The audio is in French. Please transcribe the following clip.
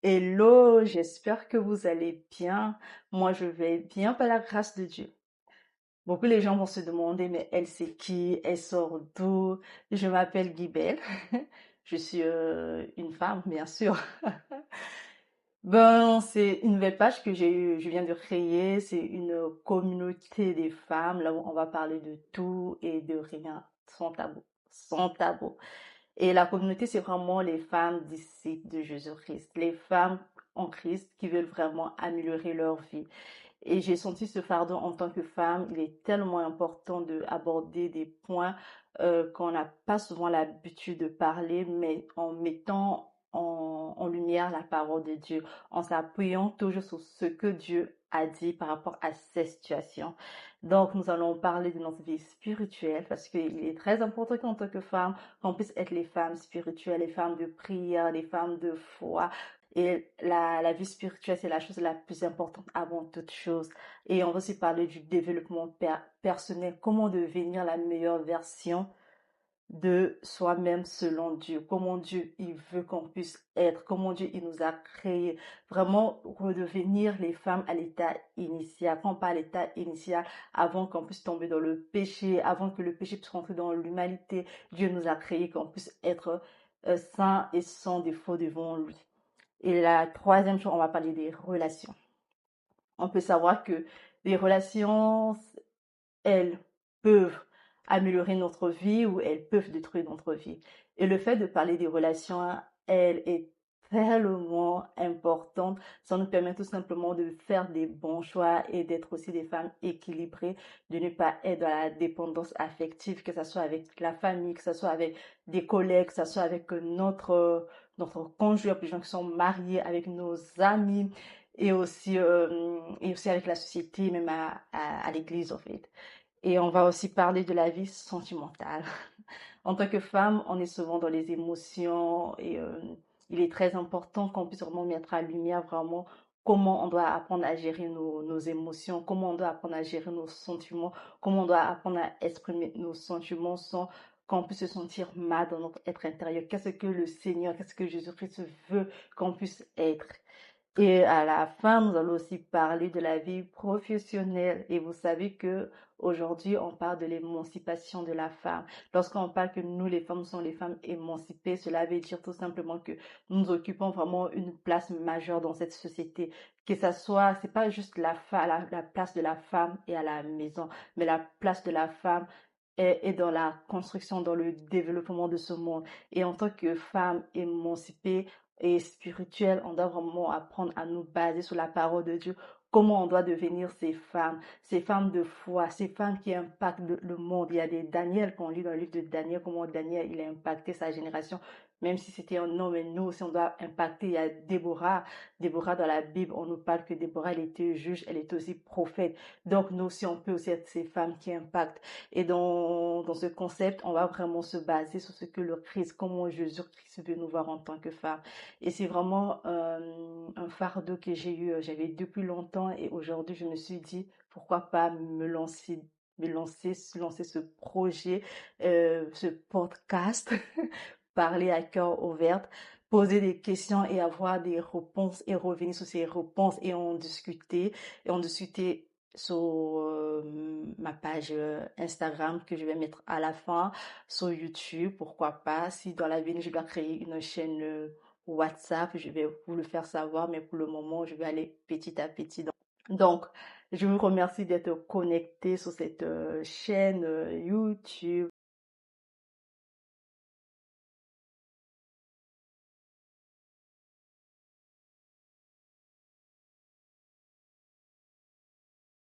Hello, j'espère que vous allez bien. Moi, je vais bien par la grâce de Dieu. Beaucoup les gens vont se demander, mais elle c'est qui? Elle sort d'où? Je m'appelle Guibelle. Je suis une femme, bien sûr. Ben, c'est une nouvelle page que je viens de créer. C'est une communauté des femmes, là où on va parler de tout et de rien, sans tabou, sans tabou. Et la communauté, c'est vraiment les femmes disciples de Jésus-Christ, les femmes en Christ qui veulent vraiment améliorer leur vie. Et j'ai senti ce fardeau en tant que femme. Il est tellement important d'aborder des points qu'on n'a pas souvent l'habitude de parler, mais en mettant en lumière la parole de Dieu, en s'appuyant toujours sur ce que Dieu a dit par rapport à ces situations. Donc, nous allons parler de notre vie spirituelle parce qu'il est très important qu'en tant que femme, qu'on puisse être les femmes spirituelles, les femmes de prière, les femmes de foi, et la vie spirituelle, c'est la chose la plus importante avant toute chose. Et on va aussi parler du développement personnel, comment devenir la meilleure version de soi-même selon Dieu, comment Dieu il veut qu'on puisse être, comment Dieu il nous a créés, vraiment redevenir les femmes à l'état initial, quand on parle l'état initial, avant qu'on puisse tomber dans le péché, avant que le péché puisse rentrer dans l'humanité, Dieu nous a créés qu'on puisse être saints et sans défaut devant lui. Et la troisième chose, on va parler des relations. On peut savoir que les relations, elles peuvent améliorer notre vie ou elles peuvent détruire notre vie. Et le fait de parler des relations, elle est tellement importante. Ça nous permet tout simplement de faire des bons choix et d'être aussi des femmes équilibrées, de ne pas être dans la dépendance affective, que ce soit avec la famille, que ce soit avec des collègues, que ce soit avec notre conjoint, les gens qui sont mariés, avec nos amis et aussi avec la société, même à l'église en fait. Et on va aussi parler de la vie sentimentale. En tant que femme, on est souvent dans les émotions et il est très important qu'on puisse vraiment mettre à lumière vraiment comment on doit apprendre à gérer nos émotions, comment on doit apprendre à gérer nos sentiments, comment on doit apprendre à exprimer nos sentiments sans qu'on puisse se sentir mal dans notre être intérieur. Qu'est-ce que le Seigneur, qu'est-ce que Jésus-Christ veut qu'on puisse être. Et à la fin, nous allons aussi parler de la vie professionnelle. Et vous savez que aujourd'hui, on parle de l'émancipation de la femme. Lorsqu'on parle que nous, les femmes, sommes les femmes émancipées, cela veut dire tout simplement que nous occupons vraiment une place majeure dans cette société. Que ça soit, c'est pas juste la place de la femme et à la maison, mais la place de la femme est dans la construction, dans le développement de ce monde. Et en tant que femme émancipée, et spirituelle, on doit vraiment apprendre à nous baser sur la parole de Dieu. Comment on doit devenir ces femmes de foi, ces femmes qui impactent le monde. Il y a des Daniel, qu'on lit dans le livre de Daniel, comment Daniel, il a impacté sa génération, même si c'était un homme, et nous aussi on doit impacter. Il y a Déborah dans la Bible, on nous parle que Déborah, elle était juge, elle était aussi prophète. Donc nous aussi, on peut aussi être ces femmes qui impactent. Et dans ce concept, on va vraiment se baser sur ce que le Christ, comment Jésus-Christ veut nous voir en tant que femme. Et c'est vraiment un fardeau que j'ai eu, j'avais depuis longtemps et aujourd'hui je me suis dit pourquoi pas lancer ce projet, ce podcast, parler à cœur ouvert, poser des questions et avoir des réponses et revenir sur ces réponses et en discuter sur ma page Instagram que je vais mettre à la fin, sur YouTube, pourquoi pas. Si dans la vie je dois créer une chaîne WhatsApp, je vais vous le faire savoir, mais pour le moment, je vais aller petit à petit. Donc, je vous remercie d'être connecté sur cette chaîne YouTube.